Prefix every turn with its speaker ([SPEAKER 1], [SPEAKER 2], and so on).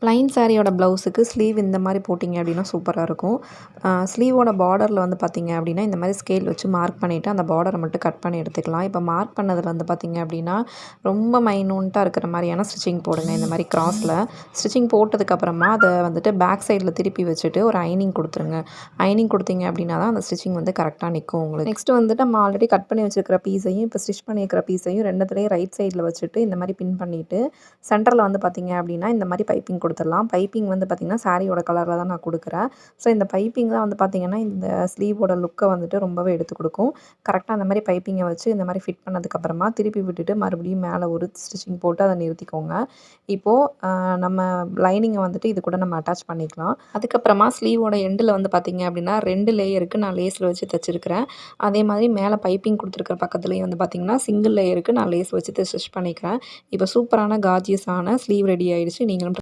[SPEAKER 1] Plain சாரியோட ப்ளவுஸுக்கு sleeve இந்த மாதிரி போட்டிங்க அப்படின்னா சூப்பராக இருக்கும். ஸ்லீவோட பார்டரில் வந்து பார்த்திங்க அப்படின்னா இந்த மாதிரி ஸ்கேல் வச்சு மார்க் பண்ணிவிட்டு அந்த பார்டரை மட்டும் கட் பண்ணி எடுத்துக்கலாம். இப்போ மார்க் பண்ணதில் வந்து பார்த்திங்க அப்படின்னா ரொம்ப மைனூட்டாக இருக்கிற மாதிரியான ஸ்டிச்சிங் போடுங்க. இந்த மாதிரி கிராஸில் ஸ்டிச்சிங் போட்டதுக்கப்புறமா அதை வந்துட்டு பேக் சைடில் திருப்பி வச்சுட்டு ஒரு ஐனிங் கொடுத்துருங்க. ஐனிங் கொடுத்தீங்க அப்படின்னா தான் அந்த ஸ்டிச்சிங் வந்து கரெக்டாக நிற்கும் உங்களுக்கு. நெக்ஸ்ட்டு வந்துட்டு நம்ம ஆல்ரெடி கட் பண்ணி வச்சுருக்கிற பீஸையும் இப்போ ஸ்டிச் பண்ணியிருக்கிற பீஸையும் ரெண்டுத்துலேயும் ரைட் சைடில் வச்சுட்டு இந்த மாதிரி பின் பண்ணிவிட்டு சென்டரில் வந்து பார்த்திங்க அப்படின்னா இந்த மாதிரி பைப்பிங் கொடுத்துடலாம். பைப்பிங் வந்து பார்த்திங்கன்னா சாரியோட கலரில் தான் நான் கொடுக்குறேன். ஸோ இந்த பைப்பிங் தான் வந்து பார்த்திங்கன்னா இந்த ஸ்லீவோட லுக்கை வந்துட்டு ரொம்பவே எடுத்து கொடுக்கும். கரெக்டாக அந்த மாதிரி பைப்பிங்கை வச்சு இந்த மாதிரி ஃபிட் பண்ணதுக்கப்புறமா திருப்பி விட்டுட்டு மறுபடியும் மேலே ஒரு ஸ்டிச்சிங் போட்டு அதை நிறுத்திக்கோங்க. இப்போது நம்ம லைனிங்கை வந்துட்டு இது கூட நம்ம அட்டாச் பண்ணிக்கலாம். அதுக்கப்புறமா ஸ்லீவோட எண்டில் வந்து பார்த்திங்க அப்படின்னா 2 லேயருக்கு நான் லேஸில் வச்சு தைச்சிருக்கிறேன். அதே மாதிரி மேலே பைப்பிங் கொடுத்துருக்குற பக்கத்துலேயும் வந்து பார்த்திங்கன்னா சிங்கிள் லேயருக்கு நான் லேஸ் வச்சு ஸ்டிச் பண்ணிக்கிறேன். இப்போ சூப்பரான கார்ஜியஸான ஸ்லீவ் ரெடி ஆயிடுச்சு. நீங்களும்